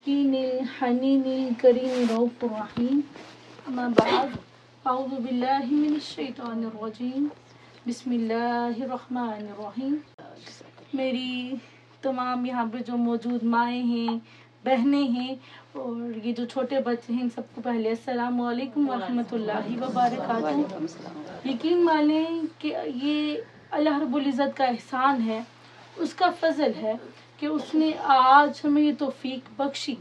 المسكين الحنين الكريم رؤوف رحيم أما بعد أعوذ بالله من الشیطان الرجیم بسم اللہ الرحمن الرحیم. میری تمام یہاں پہ جو موجود مائیں ہیں، بہنیں ہیں اور یہ جو چھوٹے بچے ہیں، ان سب کو پہلے السلام علیکم ورحمۃ اللہ وبرکاتہ. یقین مانیں کہ یہ اللہ رب العزت کا احسان ہے، اس کا فضل ہے کہ اس نے آج ہمیں یہ توفیق بخشی.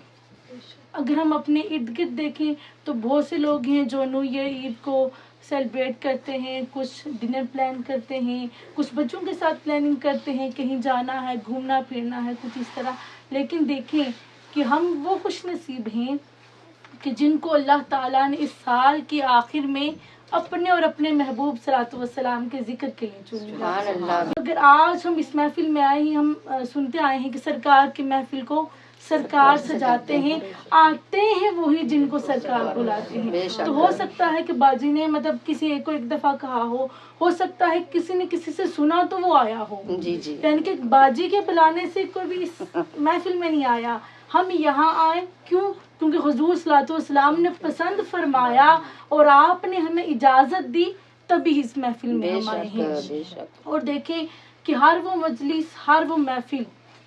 اگر ہم اپنے ارد گرد دیکھیں تو بہت سے لوگ ہیں جو نیو ایئر عید کو سیلیبریٹ کرتے ہیں، کچھ ڈنر پلان کرتے ہیں، کچھ بچوں کے ساتھ پلاننگ کرتے ہیں، کہیں جانا ہے، گھومنا پھرنا ہے، کچھ اس طرح. لیکن دیکھیں کہ ہم وہ خوش نصیب ہیں کہ جن کو اللہ تعالیٰ نے اس سال کے آخر میں اپنے اور اپنے محبوب صلوات والسلام کے ذکر کے لیے چنا. اگر آج ہم اس محفل میں آئے ہیں، ہم سنتے آئے ہیں کہ سرکار کی محفل کو سرکار سجاتے ہیں، آتے ہیں وہی جن کو سرکار بلاتے ہیں. تو ہو سکتا ہے کہ باجی نے کسی ایک کو ایک دفعہ کہا ہو سکتا ہے کسی نے کسی سے سنا تو وہ آیا ہو. یعنی کہ باجی کے بلانے سے کوئی بھی اس محفل میں نہیں آیا. ہم یہاں آئے کیونکہ حضور صلی اللہ علیہ وسلم نے پسند فرمایا اور آپ نے ہمیں اجازت دی، تبھی اس محفل میں ہم آئے ہیں. اور دیکھیں کہ ہر وہ مجلس، ہر وہ محفل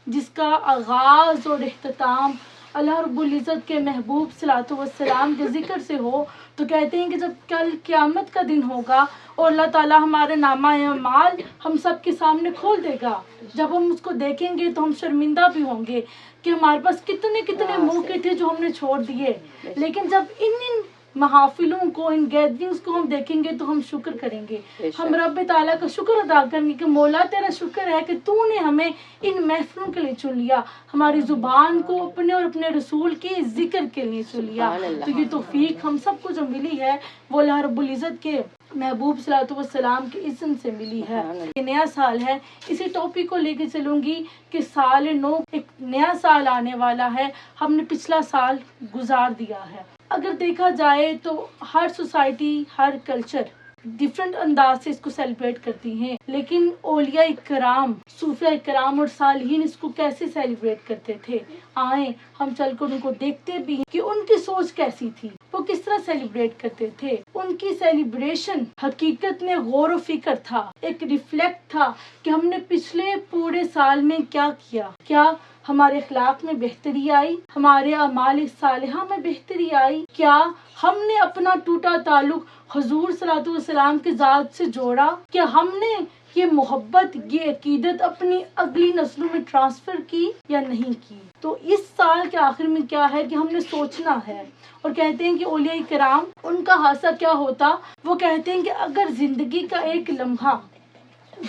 جس کا آغاز اور اختتام اللہ رب العزت کے محبوب صلی اللہ علیہ وسلم کے ذکر سے ہو، تو کہتے ہیں کہ جب کل قیامت کا دن ہوگا اور اللہ تعالیٰ ہمارے نامہ اعمال ہم سب کے سامنے کھول دے گا، جب ہم اس کو دیکھیں گے تو ہم شرمندہ بھی ہوں گے کہ ہمارے پاس کتنے موقع تھے جو ہم نے چھوڑ دیے. لیکن جب ان محافلوں کو، ان گیدرنگز کو ہم دیکھیں گے تو ہم شکر کریں گے. ہم رب تعالیٰ کا شکر ادا کریں گے کہ مولا تیرا شکر ہے کہ تو نے ہمیں ان محفلوں کے لیے چن لیا، ہماری زبان کو اپنے اور اپنے رسول کے ذکر کے لیے چن لیا. تو یہ توفیق ہم سب کو جو ملی ہے وہ اللہ رب العزت کے محبوب صلی اللہ علیہ وسلم کے اذن سے ملی ہے. یہ نیا سال ہے، اسی ٹاپک کو لے کے چلوں گی کہ سال نو، ایک نیا سال آنے والا ہے. ہم نے پچھلا سال گزار دیا ہے. اگر دیکھا جائے تو ہر سوسائٹی، ہر کلچر ڈفرینٹ انداز سے اس کو سیلیبریٹ کرتی ہیں، لیکن اولیاء کرام، صوفیاء کرام اور صالحین اس کو کیسے سیلیبریٹ کرتے تھے، آئیں ہم چل کر ان کو دیکھتے بھی ہیں کہ ان کی سوچ کیسی تھی، وہ کس طرح سیلیبریٹ کرتے تھے. ان کی سیلیبریشن حقیقت میں غور و فکر تھا، ایک ریفلیکٹ تھا کہ ہم نے پچھلے پورے سال میں کیا ہمارے اخلاق میں بہتری آئی، ہمارے اعمال صالحہ میں بہتری آئی، کیا ہم نے اپنا ٹوٹا تعلق حضور صلی اللہ علیہ وسلم کی ذات سے جوڑا، کیا ہم نے یہ محبت، یہ عقیدت اپنی اگلی نسلوں میں ٹرانسفر کی یا نہیں کی. تو اس سال کے آخر میں کیا ہے کہ ہم نے سوچنا ہے. اور کہتے ہیں کہ اولیاء کرام، ان کا حادثہ کیا ہوتا، وہ کہتے ہیں کہ اگر زندگی کا ایک لمحہ،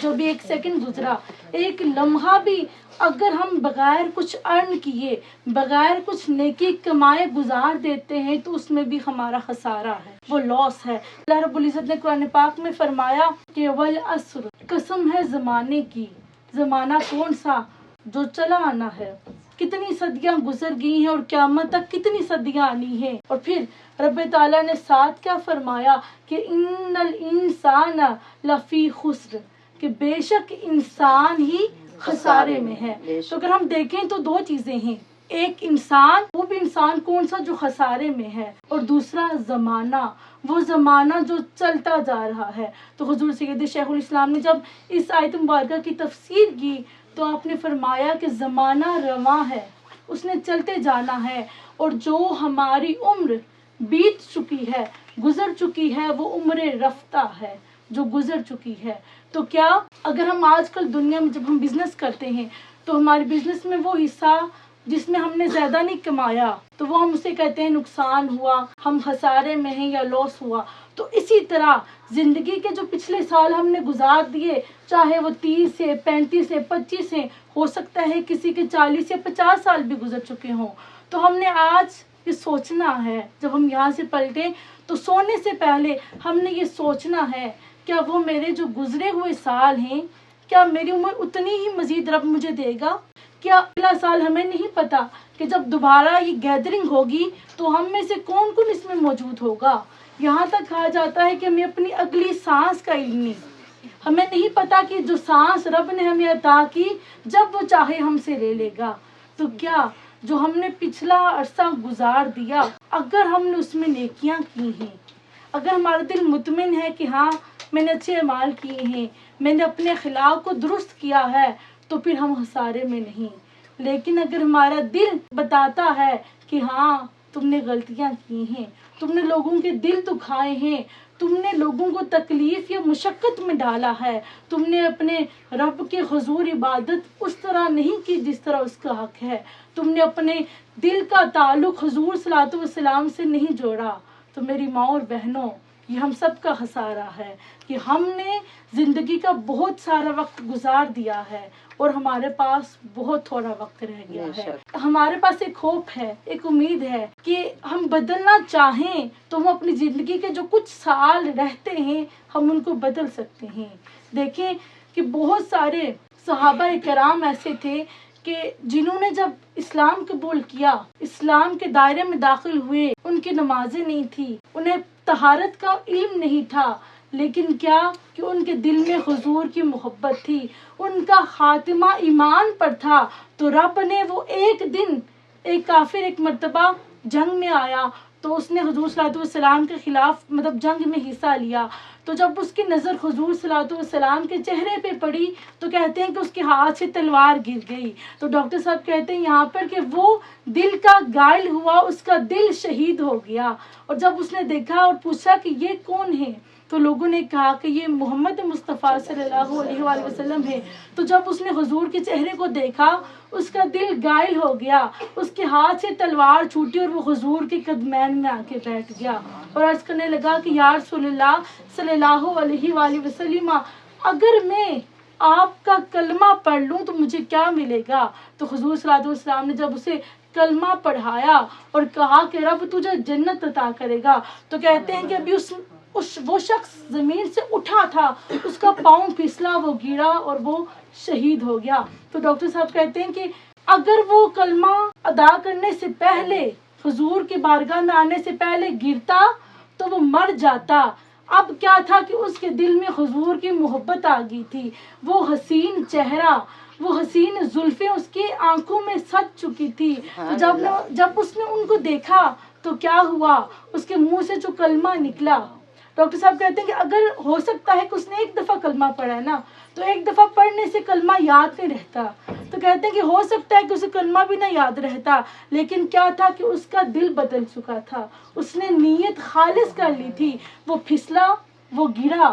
جو بھی ایک سیکنڈ گزرا، ایک لمحہ بھی اگر ہم بغیر کچھ ارن کیے، بغیر کچھ نیکی کمائے گزار دیتے ہیں تو اس میں بھی ہمارا خسارہ ہے، وہ لاس ہے. اللہ رب العزت نے قرآن پاک میں فرمایا کہ والعصر، قسم ہے زمانے کی. زمانہ کون سا؟ جو چلا آنا ہے. کتنی صدیاں گزر گئی ہیں اور قیامت تک کتنی صدیاں آنی ہیں. اور پھر رب تعالیٰ نے ساتھ کیا فرمایا کہ ان الانسان لفی خسر، کہ بے شک انسان ہی خسارے میں ہے. تو اگر ہم دیکھیں تو دو چیزیں ہیں، ایک انسان، وہ بھی انسان کون سا جو خسارے میں ہے، اور دوسرا زمانہ، وہ زمانہ جو چلتا جا رہا ہے. تو حضور سید شیخ الاسلام نے جب اس آیت مبارکہ کی تفسیر کی تو آپ نے فرمایا کہ زمانہ رواں ہے، اس نے چلتے جانا ہے، اور جو ہماری عمر بیت چکی ہے، گزر چکی ہے، وہ عمر رفتہ ہے جو گزر چکی ہے. تو کیا اگر ہم آج کل دنیا میں جب ہم بزنس کرتے ہیں تو ہمارے بزنس میں وہ حصہ جس میں ہم نے زیادہ نہیں کمایا تو وہ ہم اسے کہتے ہیں نقصان ہوا، ہم خسارے میں ہیں یا لاس ہوا. تو اسی طرح زندگی کے جو پچھلے سال ہم نے گزار دیے، چاہے وہ 30 سے 35 سے 25 ہیں، ہو سکتا ہے کسی کے 40 یا 50 سال بھی گزر چکے ہوں، تو ہم نے آج یہ سوچنا ہے، جب ہم یہاں سے پلٹیں تو سونے سے پہلے ہم نے یہ سوچنا ہے کیا وہ میرے جو گزرے ہوئے سال ہیں، کیا میری عمر اتنی ہی مزید رب مجھے دے گا؟ کیا اگلا سال ہمیں نہیں پتا کہ جب دوبارہ یہ گیدرنگ ہوگی تو ہم میں سے کون کون اس میں موجود ہوگا. یہاں تک کہا جاتا ہے کہ ہمیں اپنی اگلی سانس کا علم نہیں، ہمیں نہیں پتا کہ جو سانس رب نے ہمیں عطا کی جب وہ چاہے ہم سے لے لے گا. تو کیا جو ہم نے پچھلا عرصہ گزار دیا، اگر ہم نے اس میں نیکیاں کی ہیں، اگر ہمارا دل مطمئن ہے کہ ہاں میں نے اچھے اعمال کیے ہیں، میں نے اپنے اخلاق کو درست کیا ہے، تو پھر ہم خسارے میں نہیں۔ لیکن اگر ہمارا دل بتاتا ہے کہ ہاں تم نے غلطیاں کی ہیں، تم نے لوگوں کے دل دکھائے ہیں، تم نے لوگوں کو تکلیف یا مشقت میں ڈالا ہے، تم نے اپنے رب کے حضور عبادت اس طرح نہیں کی جس طرح اس کا حق ہے، تم نے اپنے دل کا تعلق حضور صلی اللہ علیہ وسلم سے نہیں جوڑا، تو میری ماں اور بہنوں، یہ ہم سب کا خسارہ ہے کہ ہم نے زندگی کا بہت سارا وقت گزار دیا ہے اور ہمارے پاس بہت تھوڑا وقت رہ گیا ہے۔ ہمارے پاس ایک ہوپ ہے، ایک امید ہے کہ ہم بدلنا چاہیں تو ہم اپنی زندگی کے جو کچھ سال رہتے ہیں ہم ان کو بدل سکتے ہیں۔ دیکھیں کہ بہت سارے صحابہ کرام ایسے تھے کہ جنہوں نے جب اسلام قبول کیا، اسلام کے دائرے میں داخل ہوئے، ان کی نمازیں نہیں تھی، انہیں طہارت کا علم نہیں تھا، لیکن کیا کہ ان کے دل میں حضور کی محبت تھی، ان کا خاتمہ ایمان پر تھا، تو رب نے وہ ایک دن، ایک کافر ایک مرتبہ جنگ میں آیا تو اس نے حضور صلی اللہ علیہ وسلم کے خلاف جنگ میں حصہ لیا، تو جب اس کی نظر حضور صلی اللہ علیہ وسلم کے چہرے پہ پڑی تو کہتے ہیں کہ اس کے ہاتھ سے تلوار گر گئی۔ تو ڈاکٹر صاحب کہتے ہیں یہاں پر کہ وہ دل کا گائل ہوا، اس کا دل شہید ہو گیا، اور جب اس نے دیکھا اور پوچھا کہ یہ کون ہے تو لوگوں نے کہا کہ یہ محمد مصطفیٰ صلی اللہ علیہ وآلہ وسلم ہے۔ تو جب اس نے حضور کے چہرے کو دیکھا اس کا دل گائل ہو گیا، اس کے ہاتھ سے تلوار چھوٹی اور وہ حضور کے قدمین میں آ کے بیٹھ گیا اور عرض کرنے لگا کہ یا رسول اللہ صلی اللہ علیہ وآلہ وسلم، اگر میں آپ کا کلمہ پڑھ لوں تو مجھے کیا ملے گا؟ تو حضور صلی اللہ علیہ وسلم نے جب اسے کلمہ پڑھایا اور کہا کہ رب تجھے جنت عطا کرے گا، تو کہتے ہیں کہ ابھی وہ شخص زمین سے اٹھا تھا، اس کا پاؤں پھسلا، وہ گرا اور وہ شہید ہو گیا۔ تو ڈاکٹر صاحب کہتے ہیں کہ اگر وہ کلمہ ادا کرنے سے پہلے، حضور کی بارگاہ میں آنے سے پہلے گرتا تو وہ مر جاتا۔ اب کیا تھا کہ اس کے دل میں حضور کی محبت آ گئی تھی، وہ حسین چہرہ، وہ حسین زلفیں اس کی آنکھوں میں سج چکی تھی۔ تو جب اس نے ان کو دیکھا تو کیا ہوا، اس کے منہ سے جو کلمہ نکلا، ڈاکٹر صاحب کہتے ہیں کہ اگر ہو سکتا ہے کہ اس نے ایک دفعہ کلمہ پڑھا ہے نا، تو ایک دفعہ پڑھنے سے کلمہ یاد نہیں رہتا، تو کہتے ہیں کہ ہو سکتا ہے کہ اسے کلمہ بھی نہ یاد رہتا، لیکن کیا تھا کہ اس کا دل بدل چکا تھا، اس نے نیت خالص کر لی تھی، وہ پھسلا، وہ گرا،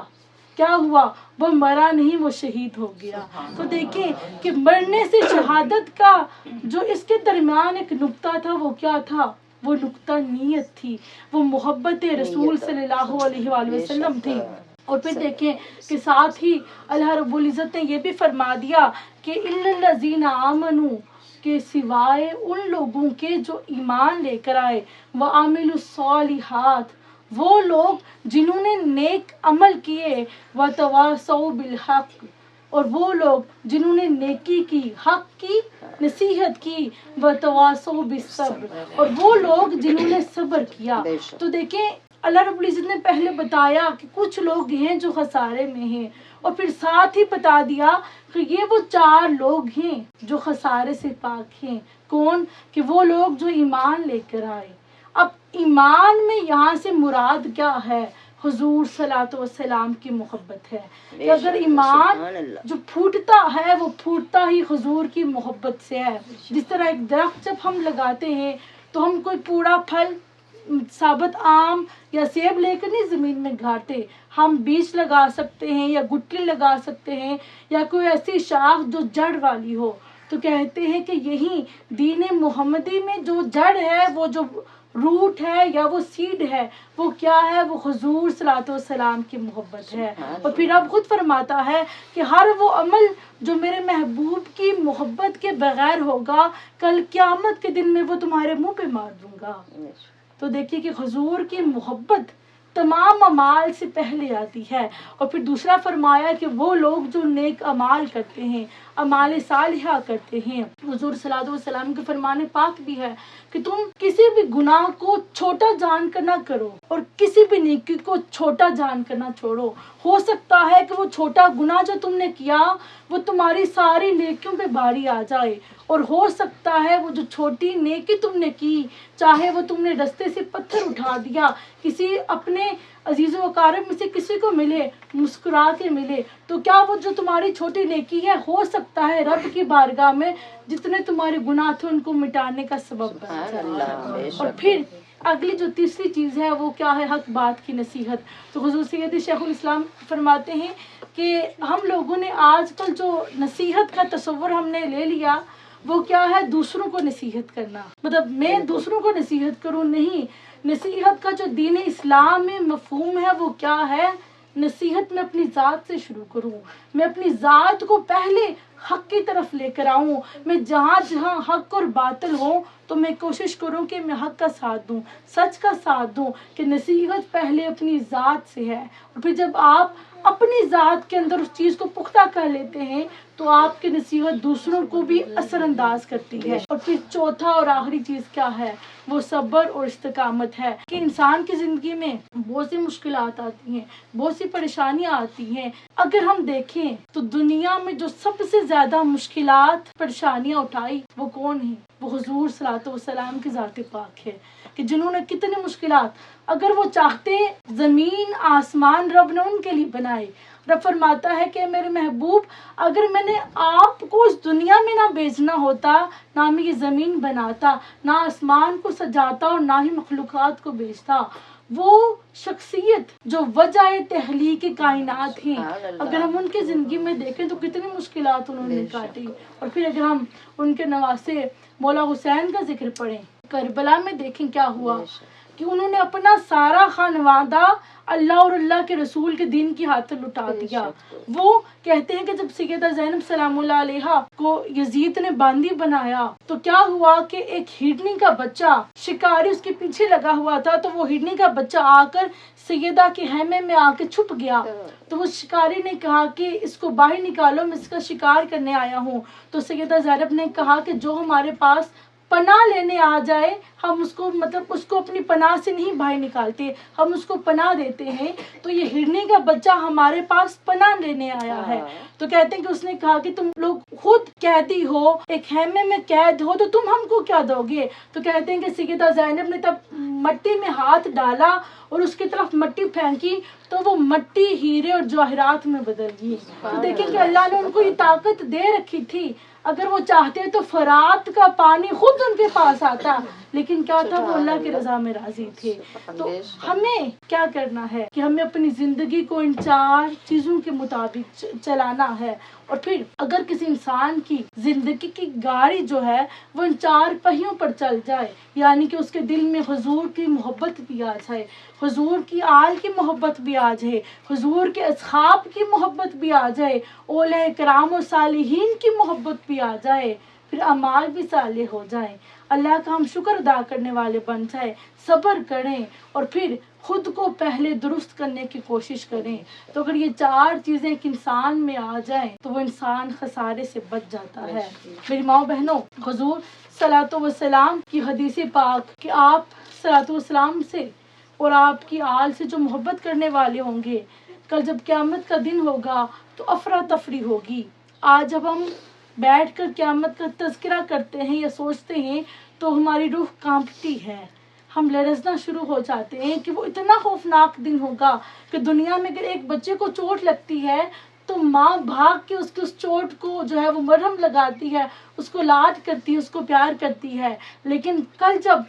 کیا ہوا، وہ مرا نہیں، وہ شہید ہو گیا۔ تو دیکھیں کہ مرنے سے شہادت کا جو اس کے درمیان ایک نقطہ تھا، وہ کیا تھا، وہ نقطہ نیت تھی، وہ محبت رسول صلی اللہ علیہ وآلہ وسلم تھی۔ اور پھر دیکھیں کہ ساتھ ہی اللہ رب العزت نے یہ بھی فرما دیا کہ اِلَّا الَّذِينَ آمَنُوا، کہ سوائے ان لوگوں کے جو ایمان لے کر آئے، وَعَمِلُوا الصَّالِحَاتِ، وہ لوگ جنہوں نے نیک عمل کیے، وَتَوَاصَوْا بِالْحَقِّ، اور وہ لوگ جنہوں نے نیکی کی، حق کی نصیحت کی، وَتَوَاصَوْا بِالصَّبْرِ، اور وہ لوگ جنہوں نے صبر کیا۔ تو دیکھیں اللہ رب العزت نے پہلے بتایا کہ کچھ لوگ ہیں جو خسارے میں ہیں، اور پھر ساتھ ہی بتا دیا کہ یہ وہ 4 لوگ ہیں جو خسارے سے پاک ہیں۔ کون؟ کہ وہ لوگ جو ایمان لے کر آئے۔ اب ایمان میں یہاں سے مراد کیا ہے؟ حضور صلی اللہ علیہ وسلم کی محبت ہے، کہ اگر ایمان جو پھوٹتا ہے وہ پھوٹتا ہی حضور کی محبت سے ہے۔ جس طرح ایک درخت جب ہم لگاتے ہیں تو ہم کوئی پورا پھل، ثابت آم یا سیب لے کر نہیں زمین میں گاڑتے، ہم بیج لگا سکتے ہیں یا گٹلی لگا سکتے ہیں یا کوئی ایسی شاخ جو جڑ والی ہو۔ تو کہتے ہیں کہ یہی دین محمدی میں جو جڑ ہے، وہ جو روٹ ہے یا وہ سیڈ ہے، وہ کیا ہے؟ وہ حضور صلی اللہ علیہ وسلم کی محبت ہے۔ اور پھر اب خود فرماتا ہے کہ ہر وہ عمل جو میرے محبوب کی محبت کے بغیر ہوگا، کل قیامت کے دن میں وہ تمہارے منہ پہ مار دوں گا۔ تو دیکھیے کہ حضور کی محبت تمام اعمال سے پہلے آتی ہے۔ اور پھر دوسرا فرمایا کہ وہ لوگ جو نیک اعمال کرتے ہیں، اعمال صالحہ کرتے ہیں۔ حضور صلی اللہ علیہ وسلم کے فرمان پاک بھی ہے کہ تم کسی بھی گناہ کو چھوٹا جان کر نہ کرو اور کسی بھی نیکی کو چھوٹا جان کر نہ چھوڑو۔ ہو سکتا ہے کہ وہ چھوٹا گناہ جو تم نے کیا وہ تمہاری ساری نیکیوں پہ بھاری آ جائے، اور ہو سکتا ہے وہ جو چھوٹی نیکی تم نے کی، چاہے وہ تم نے رستے سے پتھر اٹھا دیا، کسی اپنے عزیز و اقارب میں سے کسی کو ملے، مسکرا کے ملے، تو کیا وہ جو تمہاری چھوٹی نیکی ہے ہو سکتا ہے رب کی بارگاہ میں جتنے تمہارے گناہ تھے ان کو مٹانے کا سبب بن جائے۔ اور پھر اگلی جو تیسری چیز ہے وہ کیا ہے؟ حق بات کی نصیحت۔ تو حضور سید شیخ الاسلام فرماتے ہیں کہ ہم لوگوں نے آج کل جو نصیحت کا تصور ہم نے لے لیا وہ کیا ہے؟ دوسروں کو نصیحت کرنا، مطلب میں دوسروں کو نصیحت کروں، نہیں، نصیحت کا جو دین اسلام میں مفہوم ہے وہ کیا ہے؟ نصیحت میں اپنی ذات سے شروع کروں، میں اپنی ذات کو پہلے حق کی طرف لے کر آؤں، میں جہاں جہاں حق اور باطل ہوں تو میں کوشش کروں کہ میں حق کا ساتھ دوں، سچ کا ساتھ دوں، کہ نصیحت پہلے اپنی ذات سے ہے۔ اور پھر جب آپ اپنی ذات کے اندر اس چیز کو پختہ کر لیتے ہیں تو آپ کی نصیحت دوسروں کو بھی اثر انداز کرتی ہے۔ اور پھر چوتھا اور آخری چیز کیا ہے؟ وہ صبر اور استقامت ہے، کہ انسان کی زندگی میں بہت سی مشکلات آتی ہیں، بہت سی پریشانیاں آتی ہیں۔ اگر ہم دیکھیں تو دنیا میں جو سب سے زیادہ مشکلات پریشانیاں اٹھائی وہ کون ہیں؟ وہ حضور صلی اللہ علیہ وسلم کی ذات پاک ہے، کہ جنہوں نے کتنے مشکلات، اگر وہ چاہتے زمین آسمان رب نے ان کے لیے بنائے۔ رب فرماتا ہے کہ میرے محبوب اگر میں نے آپ کو اس دنیا میں نہ بھیجنا ہوتا، نہ میں یہ زمین بناتا، نہ آسمان کو سجاتا اور نہ ہی مخلوقات کو بھیجتا۔ وہ شخصیت جو وجہ تخلیق کائنات ہیں، اگر ہم ان کی زندگی میں دیکھیں تو کتنی مشکلات انہوں نے کاٹی۔ اور پھر اگر ہم ان کے نواسے مولا حسین کا ذکر پڑھیں، کربلا میں دیکھیں کیا ہوا کہ انہوں نے اپنا سارا خانوادہ اللہ اور اللہ کے رسول کے دین کی خاطر لٹا دیا۔ وہ کہتے ہیں کہ جب سیدہ زینب سلام اللہ علیہا کو یزید نے باندی بنایا تو کیا ہوا کہ ایک ہرنی کا بچہ، شکاری اس کے پیچھے لگا ہوا تھا، تو وہ ہرنی کا بچہ آ کر سیدہ کے خیمے میں آ کے چھپ گیا۔ تو وہ شکاری نے کہا کہ اس کو باہر نکالو، میں اس کا شکار کرنے آیا ہوں۔ تو سیدہ زینب نے کہا کہ جو ہمارے پاس پناہ لینے آ جائے ہم اس کو، مطلب اس کو اپنی پناہ سے نہیں باہر نکالتے، ہم اس کو پناہ دیتے ہیں۔ تو یہ ہرنی کا بچہ ہمارے پاس پناہ لینے آیا ہے۔ تو کہتے ہیں کہ اس نے کہا کہ تم لوگ خود قیدی ہو، ایک خیمے میں قید ہو، تو تم ہم کو کیا دو گے؟ تو کہتے ہیں کہ سیدہ زینب نے تب مٹی میں ہاتھ ڈالا اور اس کی طرف مٹی پھینکی تو وہ مٹی ہیرے اور جواہرات میں بدل گئی۔ تو دیکھیں کہ اللہ نے ان کو یہ طاقت دے رکھی تھی، اگر وہ چاہتے تو فرات کا پانی خود ان کے پاس آتا، لیکن کیا تھا؟ وہ اللہ کی رضا میں راضی تھے۔ تو ہمیں کیا کرنا ہے کہ ہمیں اپنی زندگی کو ان 4 چیزوں کے مطابق چلانا ہے۔ اور پھر اگر کسی انسان کی زندگی کی گاڑی جو ہے وہ ان 4 پہیوں پر چل جائے، یعنی کہ اس کے دل میں حضور کی محبت بھی آ جائے، حضور کی آل کی محبت بھی آ جائے، حضور کے اصحاب کی محبت بھی آ جائے، اولیاء کرام و صالحین کی محبت بھی آ جائے، پھر اعمال بھی صالح ہو جائیں، اللہ کا ہم شکر ادا کرنے والے بن جائیں، صبر کریں اور پھر خود کو پہلے درست کرنے کی کوشش کریں، تو اگر یہ 4 چیزیں ایک انسان میں آ جائیں تو وہ انسان خسارے سے بچ جاتا ہے۔ میری ماں بہنوں، حضور صلوات و سلام کی حدیث پاک کہ آپ صلوات و سلام سے اور آپ کی آل سے جو محبت کرنے والے ہوں گے، کل جب قیامت کا دن ہوگا تو افراتفری ہوگی۔ آج جب ہم بیٹھ کر قیامت کا تذکرہ کرتے ہیں یا سوچتے ہیں تو ہماری روح کانپتی ہے، ہم لرزنا شروع ہو جاتے ہیں کہ وہ اتنا خوفناک دن ہوگا کہ دنیا میں اگر ایک بچے کو چوٹ لگتی ہے تو ماں بھاگ کے اس کی اس چوٹ کو جو ہے وہ مرہم لگاتی ہے، اس کو لاڈ کرتی ہے، اس کو پیار کرتی ہے، لیکن کل جب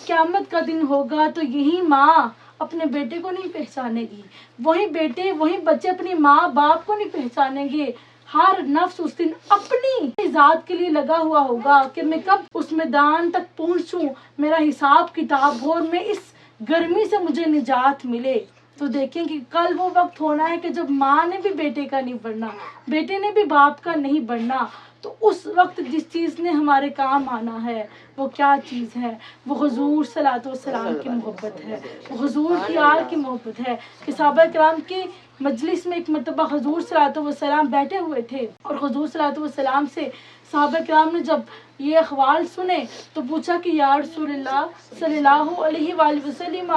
قیامت کا دن ہوگا تو یہی ماں اپنے بیٹے کو نہیں پہچانے گی، وہی بیٹے وہی بچے اپنی ماں باپ کو نہیں پہچانیں گے۔ ہر نفس اس دن اپنی ذات کے لیے لگا ہوا ہوگا کہ میں کب اس میدان تک پہنچوں، میرا حساب کتاب ہو اور میں اس گرمی سے مجھے نجات ملے۔ تو دیکھیں کہ کل وہ وقت ہونا ہے کہ جب ماں نے بھی بیٹے کا نہیں بننا، بیٹے نے بھی باپ کا نہیں بننا، تو اس وقت جس چیز نے ہمارے کام آنا ہے وہ کیا چیز ہے؟ وہ حضور صلی اللہ علیہ وسلم کی محبت ہے، وہ حضور کی آل کی محبت ہے، کہ صحابہ کرام کی مجلس میں ایک مرتبہ حضور صلی اللہ علیہ وسلم بیٹھے ہوئے تھے، اور حضور صلی اللہ علیہ وسلم سے صحابہ کرام نے جب یہ احوال سنے تو پوچھا کہ یا رسول اللہ صلی اللہ علیہ وآلہ وسلم،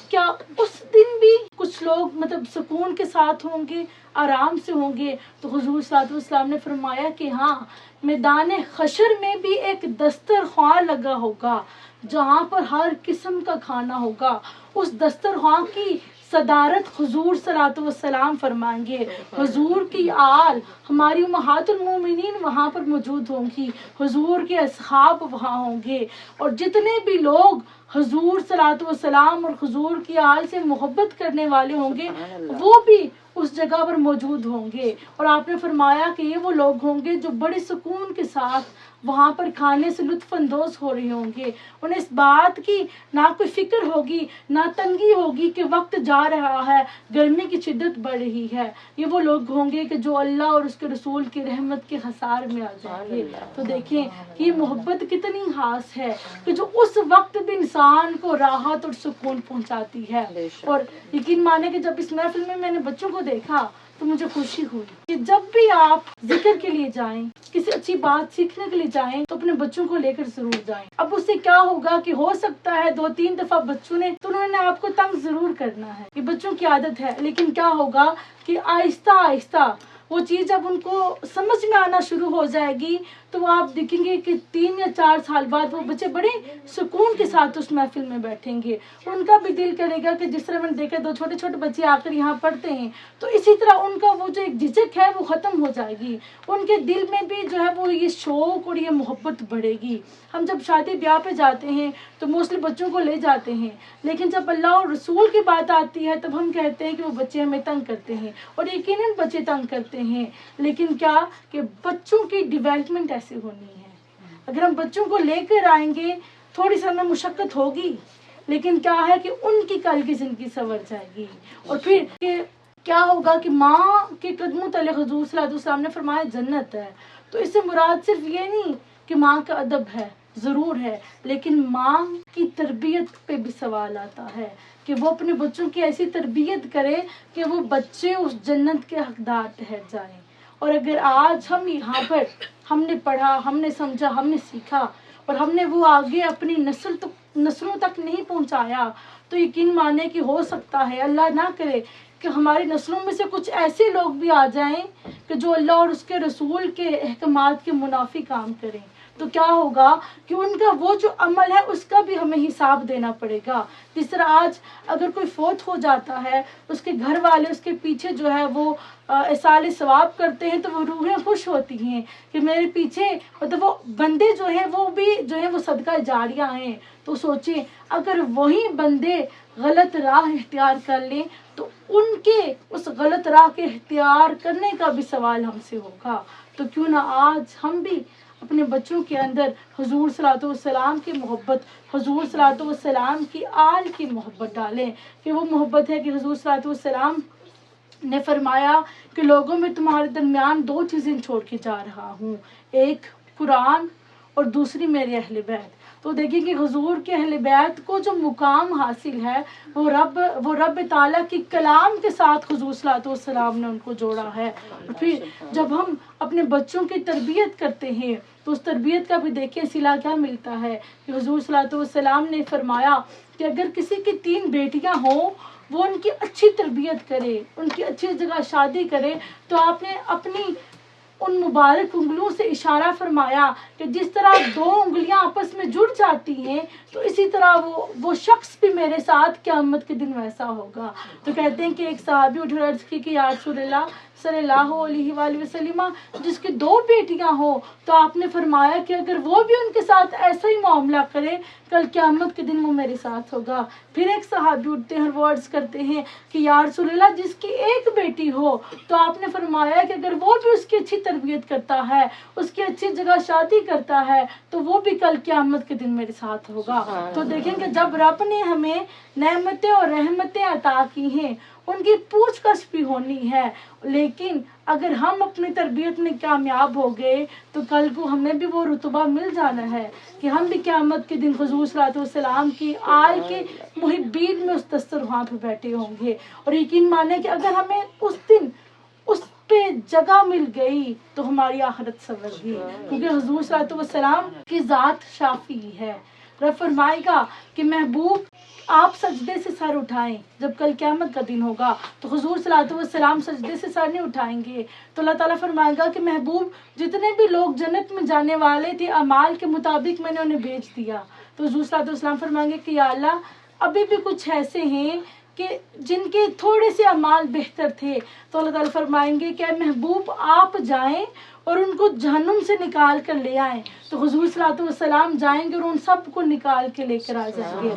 کیا اس دن بھی کچھ لوگ مطلب سکون کے ساتھ ہوں گے، آرام سے ہوں گے؟ تو حضور صلی اللہ علیہ وسلم نے فرمایا کہ ہاں، میدان حشر میں بھی ایک دسترخوان لگا ہوگا جہاں پر ہر قسم کا کھانا ہوگا، اس دسترخوان کی صدارت حضور صلی اللہ علیہ وسلم فرمائیں گے، حضور کی آل، ہماری امہات المومنین وہاں پر موجود ہوں گی، حضور کے اصحاب وہاں ہوں گے، اور جتنے بھی لوگ حضور صلی اللہ علیہ وسلم اور حضور کی آل سے محبت کرنے والے ہوں گے وہ بھی اس جگہ پر موجود ہوں گے۔ اور آپ نے فرمایا کہ یہ وہ لوگ ہوں گے جو بڑے سکون کے ساتھ وہاں پر کھانے سے لطف اندوز ہو رہے ہوں گے، انہیں اس بات کی نہ کوئی فکر ہوگی، نہ تنگی ہوگی کہ وقت جا رہا ہے، گرمی کی شدت بڑھ رہی ہے۔ یہ وہ لوگ ہوں گے کہ جو اللہ اور اس کے رسول کی رحمت کے حصار میں آ جائیں گے۔ تو دیکھیں کہ یہ محبت کتنی خاص ہے کہ جو اس وقت بھی انسان کو راحت اور سکون پہنچاتی ہے۔ اور یقین مانے کہ جب اس محفل میں نے بچوں کو دیکھا تو مجھے خوشی ہوئی کہ جب بھی آپ ذکر کے لیے جائیں، کسی اچھی بات سیکھنے کے لیے جائیں تو اپنے بچوں کو لے کر ضرور جائیں۔ اب اس سے کیا ہوگا کہ ہو سکتا ہے 2-3 دفعہ بچوں نے تو انہوں نے آپ کو تنگ ضرور کرنا ہے، یہ بچوں کی عادت ہے، لیکن کیا ہوگا کہ آہستہ آہستہ وہ چیز جب ان کو سمجھ میں آنا شروع ہو جائے گی تو وہ آپ دیکھیں گے کہ 3 یا 4 سال بعد وہ بچے بڑے سکون کے ساتھ اس محفل میں بیٹھیں گے، ان کا بھی دل کرے گا کہ جس طرح میں نے دیکھا 2 چھوٹے چھوٹے بچے آ کر یہاں پڑھتے ہیں تو اسی طرح ان کا وہ جو ایک جھجک ہے وہ ختم ہو جائے گی، ان کے دل میں بھی جو ہے وہ یہ شوق اور یہ محبت بڑھے گی۔ ہم جب شادی بیاہ پہ جاتے ہیں تو موسٹلی بچوں کو لے جاتے ہیں، لیکن جب اللہ اور رسول کی بات آتی ہے تب ہم کہتے ہیں کہ وہ بچے ہمیں تنگ کرتے ہیں، اور یقیناً بچے تنگ کرتے ہیں، لیکن کیا کہ بچوں کی ڈیولپمنٹ ایسے ہونی ہے۔ اگر ہم بچوں کو لے کر آئیں گے تھوڑی سی ہمیں مشقت ہوگی، لیکن کیا ہے کہ ان کی کل کی زندگی سنور جائے گی۔ اور پھر کیا ہوگا کہ ماں کے قدموں تلے حضور صلی اللہ علیہ وسلم نے فرمایا جنت ہے، تو اس سے مراد صرف یہ نہیں کہ ماں کا ادب ہے، ضرور ہے، لیکن ماں کی تربیت پہ بھی سوال آتا ہے کہ وہ اپنے بچوں کی ایسی تربیت کرے کہ وہ بچے اس جنت کے حقدار ٹھہر جائیں۔ اور اگر آج ہم یہاں پر ہم نے پڑھا، ہم نے سمجھا، ہم نے سیکھا اور ہم نے وہ آگے اپنی نسلوں تک نہیں پہنچایا تو یقین مانے کہ ہو سکتا ہے، اللہ نہ کرے، کہ ہماری نسلوں میں سے کچھ ایسے لوگ بھی آ جائیں کہ جو اللہ اور اس کے رسول کے احکامات کے منافی کام کریں، تو کیا ہوگا کہ ان کا وہ جو عمل ہے اس کا بھی ہمیں حساب دینا پڑے گا۔ جس طرح آج اگر کوئی فوت ہو جاتا ہے اس کے گھر والے اس کے پیچھے جو ہے وہ اصال ثواب کرتے ہیں تو وہ روحیں خوش ہوتی ہیں کہ میرے پیچھے مطلب وہ بندے جو ہیں وہ بھی جو ہیں وہ صدقہ جاریہ ہیں۔ تو سوچیں اگر وہی بندے غلط راہ اختیار کر لیں تو ان کے اس غلط راہ کے اختیار کرنے کا بھی سوال ہم سے ہوگا۔ تو کیوں نہ آج ہم بھی اپنے بچوں کے اندر حضور صلی اللہ علیہ وسلم کی محبت، حضور صلی اللہ علیہ وسلم کی آل کی محبت ڈالیں، کہ وہ محبت ہے کہ حضور صلی اللہ علیہ وسلم نے فرمایا کہ لوگوں میں تمہارے درمیان 2 چیزیں چھوڑ کے جا رہا ہوں، ایک قرآن اور دوسری میرے اہل بیت۔ تو دیکھیں کہ حضور کے اہل بیت کو جو مقام حاصل ہے وہ رب تعالیٰ کی کلام کے ساتھ حضور صلی اللہ علیہ وسلم نے ان کو جوڑا ہے۔ اور پھر جب ہم اپنے بچوں کی تربیت کرتے ہیں تو اس تربیت کا بھی دیکھیں صلہ کیا ملتا ہے کہ حضور صلی اللہ علیہ وسلم نے فرمایا کہ اگر کسی کی 3 بیٹیاں ہوں وہ ان کی اچھی تربیت کرے، ان کی اچھی جگہ شادی کرے، تو آپ نے اپنی ان مبارک انگلیوں سے اشارہ فرمایا کہ جس طرح 2 انگلیاں آپس میں جڑ جاتی ہیں تو اسی طرح وہ شخص بھی میرے ساتھ قیامت کے دن ویسا ہوگا۔ تو کہتے ہیں کہ ایک صحابی اٹھ عرض کی کہ یا رسول اللہ صلی اللہ علیہ وآلہ وسلم جس کی 2 بیٹیاں ہوں تو آپ نے فرمایا کہ اگر وہ بھی ان کے ساتھ ایسا ہی معاملہ کرے کل قیامت کے دن وہ میرے ساتھ ہوگا۔ پھر ایک صحابی اٹھتے ہیں اور وہ عرض کرتے ہیں کہ یا رسول اللہ جس کی 1 بیٹی ہو تو آپ نے فرمایا کہ اگر وہ بھی اس کی اچھی تربیت کرتا ہے، اس کی اچھی جگہ شادی کرتا ہے تو وہ بھی کل قیامت کے دن میرے ساتھ ہوگا۔ تو دیکھیں کہ جب رب نے ہمیں نعمتیں اور رحمتیں عطا کی ہیں ان کی پوچھ گچھ بھی ہونی ہے، لیکن اگر ہم اپنی تربیت میں کامیاب ہو گئے تو کل کو ہمیں بھی وہ رتبہ مل جانا ہے کہ ہم بھی قیامت کے دن حضور صلی اللہ علیہ وسلم کی آل کے محبین میں اس دسترخوان پہ بیٹھے ہوں گے. اور یقین مانے کہ اگر ہمیں اس دن اس پہ جگہ مل گئی تو ہماری آخرت سنور گئی, کیونکہ حضور صلی اللہ علیہ وسلم کی ذات شافی ہے. رب فرمائے گا کہ محبوب آپ سجدے سے سر اٹھائیں. جب کل قیامت کا دن ہوگا تو حضور صلی اللہ علیہ وسلم سجدے سے سر نہیں اٹھائیں گے, تو اللہ تعالیٰ فرمائے گا کہ محبوب جتنے بھی لوگ جنت میں جانے والے تھے اعمال کے مطابق میں نے انہیں بھیج دیا. تو حضور صلی اللہ علیہ وسلم فرمائیں گے کہ یا اللہ ابھی بھی کچھ ایسے ہیں کہ جن کے تھوڑے سے اعمال بہتر تھے. تو اللہ تعالیٰ فرمائیں گے کہ اے محبوب آپ جائیں اور ان کو جہنم سے نکال کر لے آئیں. تو حضور صلی اللہ علیہ وسلم جائیں گے اور ان سب کو نکال کے لے کر آ جائیں گے.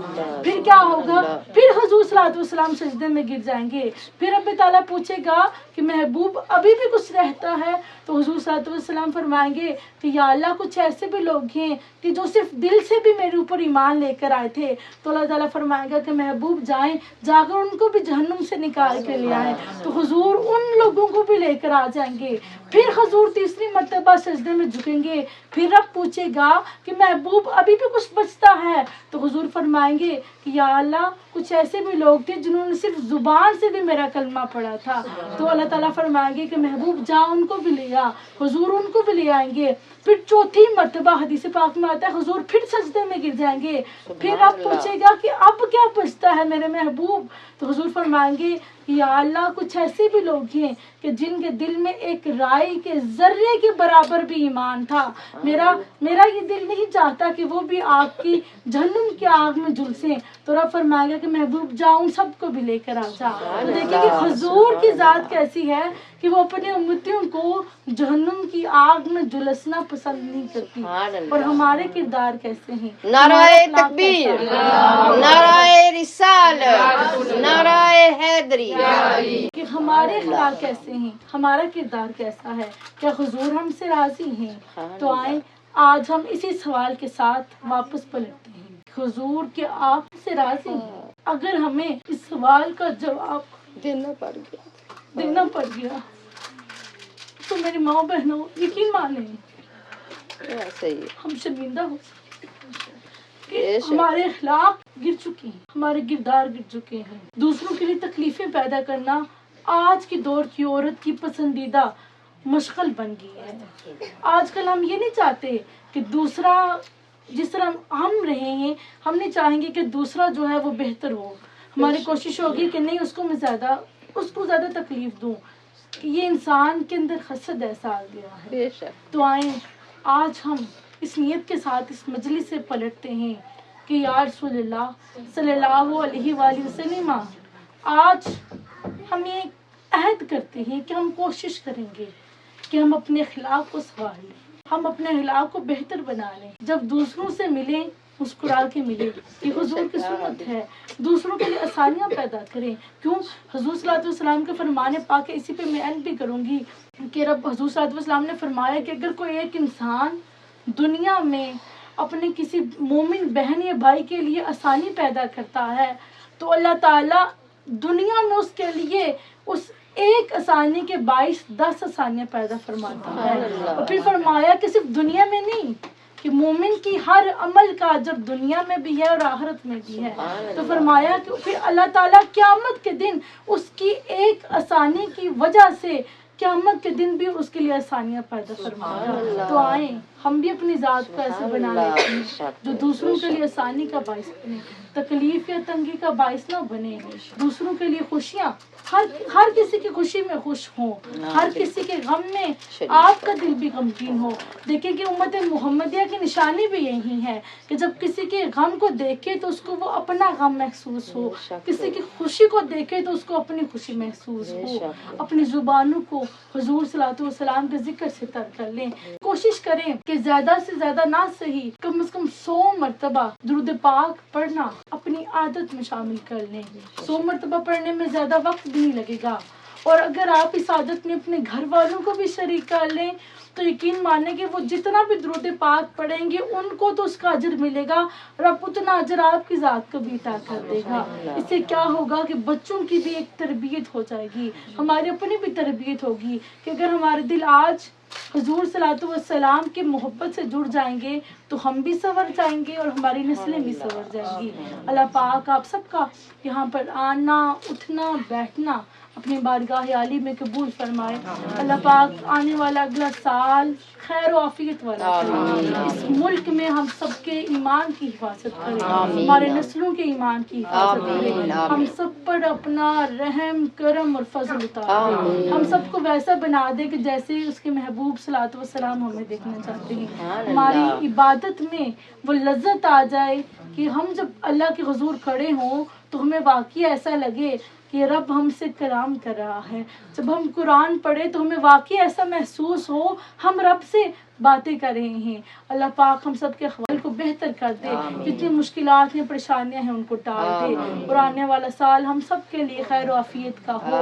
پھر کیا ہوگا؟ پھر حضور صلی اللہ علیہ وسلم سجدے میں گر جائیں گے. پھر رب تعالیٰ پوچھے گا کہ محبوب ابھی بھی کچھ رہتا ہے؟ تو حضور صلی اللہ علیہ وسلم فرمائیں گے کہ یا اللہ کچھ ایسے بھی لوگ ہیں کہ جو صرف دل سے بھی میرے اوپر ایمان لے کر آئے تھے. تو اللہ تعالیٰ فرمائے گا کہ محبوب جائیں, جا کر ان کو بھی جہنم سے نکال کے لے آئیں. تو حضور ان لوگوں کو بھی لے کر آ جائیں گے. پھر حضور تیسری مرتبہ سجدے میں جھکیں گے. پھر رب پوچھے گا کہ محبوب ابھی بھی کچھ بچتا ہے؟ تو حضور فرمائیں گے کہ یا اللہ کچھ ایسے بھی لوگ تھے جنہوں نے صرف زبان سے بھی میرا کلمہ پڑھا تھا. تو اللہ تعالیٰ فرمائیں گے کہ محبوب جا ان کو بھی لے آ. حضور ان کو بھی لے آئیں گے. پھر چوتھی مرتبہ حدیث پاک میں آتا ہے حضور پھر سجدے میں گر جائیں گے. پھر آپ پوچھے گا کہ اب کیا بچتا ہے میرے محبوب؟ تو حضور فرمائیں گے کہ یا اللہ کچھ ایسے بھی لوگ ہیں کہ جن کے دل میں ایک رائی کے ذرے کے برابر بھی ایمان تھا. میرا یہ دل نہیں چاہتا کہ وہ بھی آگ کی جہنم کی آگ میں جھلسیں. تو رب فرمائے گا کہ محبوب جا ان سب کو بھی لے کر آ جا. تو دیکھیں کہ حضور کی ذات کیسی ہے کہ وہ اپنے امتیوں کو جہنم کی آگ میں جھلسنا پسند نہیں کرتی. اور ہمارے کردار کیسے ہیں؟ نعرہ تکبیر, نعرہ رسالت, نعرہ حیدری. کہ ہمارے اخلاق کیسے ہیں, ہمارا کردار کیسا ہے, کیا حضور ہم سے راضی ہیں؟ تو آئیں آج ہم اسی سوال کے ساتھ واپس پلٹتے ہیں. حضور کے آپ سے راضی ہیں؟ اگر ہمیں اس سوال کا جواب دینا پڑ گیا تو میری ماں بہنوں یقین مانیں ہم شرمندہ ہو سکتے کہ ہمارے اخلاق گر چکے ہیں, ہمارے کردار گر چکے ہیں. دوسروں کے لیے تکلیفیں پیدا کرنا آج کے دور کی عورت کی پسندیدہ مشغل بن گئی ہے. آج کل ہم یہ نہیں چاہتے کہ دوسرا جس طرح ہم رہے ہیں ہم نہیں چاہیں گے کہ دوسرا جو ہے وہ بہتر ہو. ہماری کوشش ہوگی کہ نہیں اس کو زیادہ تکلیف دوں. یہ انسان کے اندر حسد ایسا آ گیا ہے. تو آئیں آج ہم اس نیت کے ساتھ اس مجلس سے پلٹتے ہیں کہ یا رسول اللہ صلی اللہ علیہ وآلہ وسلم, آج ہم یہ عہد کرتے ہیں کہ ہم کوشش کریں گے کہ ہم اپنے اخلاق کو سنوار لیں, ہم اپنے اخلاق کو بہتر بنا لیں. جب دوسروں سے ملیں مسکرا کے ملے, یہ حضور کی سنت ہے. دوسروں کے لیے آسانیاں پیدا کریں. کیوں؟ حضور صلی اللہ علیہ وسلم کے فرمان پاک ہے, اسی پہ میں اینڈ بھی کروں گی کہ رب حضور صلی اللہ علیہ وسلم نے فرمایا کہ اگر کوئی ایک انسان دنیا میں اپنے کسی مومن بہن یا بھائی کے لیے آسانی پیدا کرتا ہے تو اللہ تعالیٰ دنیا میں اس کے لیے اس ایک آسانی کے باعث 10 آسانیاں پیدا فرماتا ہے. اور پھر فرمایا کہ صرف دنیا میں نہیں کہ مومن کی ہر عمل کا اجر دنیا میں بھی ہے اور آخرت میں بھی ہے. تو فرمایا کہ پھر اللہ تعالیٰ قیامت کے دن اس کی ایک آسانی کی وجہ سے قیامت کے دن بھی اس کے لیے آسانیاں پیدا فرمایا. تو آئیں ہم بھی اپنی ذات کو ایسا بنا لیتے ہیں جو دوسروں کے لیے آسانی کا باعث بنے, تکلیف یا تنگی کا باعث نہ بنے. دوسروں کے لیے خوشیاں, ہر کسی کی خوشی میں خوش ہوں, ہر کسی کے غم میں آپ کا دل بھی غمگین ہو. دیکھیں کہ امت محمدیہ کی نشانی بھی یہی ہے کہ جب کسی کے غم کو دیکھے تو اس کو وہ اپنا غم محسوس ہو, کسی کی خوشی کو دیکھے تو اس کو اپنی خوشی محسوس ہو. اپنی زبانوں کو حضور صلی اللہ علیہ وسلم کے ذکر سے تر کر لیں. کوشش کریں کہ زیادہ سے زیادہ نہ صحیح کم از کم 100 مرتبہ درود پاک پڑھنا اپنی عادت میں شامل کر لیں. 100 مرتبہ پڑھنے میں زیادہ وقت بھی نہیں لگے گا. اور اگر آپ اس عادت میں اپنے گھر والوں کو بھی شریک کر لیں تو یقین مانیں کہ وہ جتنا بھی درود پاک پڑھیں گے ان کو تو اس کا اجر ملے گا اور اب اتنا اجر آپ کی ذات کو بھی عطا کر دے گا. اس سے کیا ہوگا کہ بچوں کی بھی ایک تربیت ہو جائے گی, ہماری اپنی بھی تربیت ہوگی کہ اگر ہمارے دل آج حضور صلی اللہ علیہ وسلم کی محبت سے جڑ جائیں گے تو ہم بھی سنور جائیں گے اور ہماری نسلیں بھی سنور جائیں گی. اللہ پاک آپ سب کا یہاں پر آنا اٹھنا بیٹھنا اپنی بارگاہ عالی میں قبول فرمائے. اللہ پاک آنے والا اگلا سال خیر و عافیت والا کرے. اس ملک میں ہم سب کے ایمان کی حفاظت کرے, ہمارے نسلوں کے ایمان کی حفاظت کرے, ہم سب پر اپنا رحم کرم اور فضل اتار دے, ہم سب کو ویسا بنا دے کہ جیسے اس کے محبوب صلوات و سلام ہمیں دیکھنا چاہتے ہیں. ہماری عبادت میں وہ لذت آ جائے کہ ہم جب اللہ کے حضور کھڑے ہوں تو ہمیں واقعی ایسا لگے کہ رب ہم سے کلام کر رہا ہے. جب ہم قرآن پڑھے تو ہمیں واقعی ایسا محسوس ہو ہم رب سے باتیں کر رہے ہیں. اللہ پاک ہم سب کے احوال کو بہتر کر دے, جتنی مشکلات ہیں پریشانیاں ہیں ان کو ٹال دے, اور آنے والا سال ہم سب کے لیے خیر و عافیت کا ہو.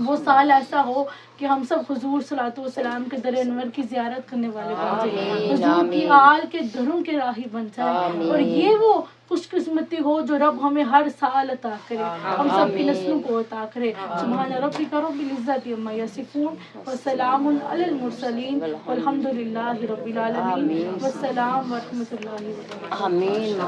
وہ سال ایسا ہو کہ ہم سب حضور صلوات و سلام کے در انور کی زیارت کرنے والے بن جائیں, حضور کی آل کے گھروں کے راہی بن جائیں, اور یہ وہ خوش قسمتی ہو جو رب ہمیں ہر سال عطا کرے, ہم سب کی نسلوں کو عطا کرے. سبحان ربک رب العزت عما یصفون وسلام علی المرسلین والحمد للہ رب العالمین. والسلام ورحمۃ اللہ وبرکاتہ. آمین.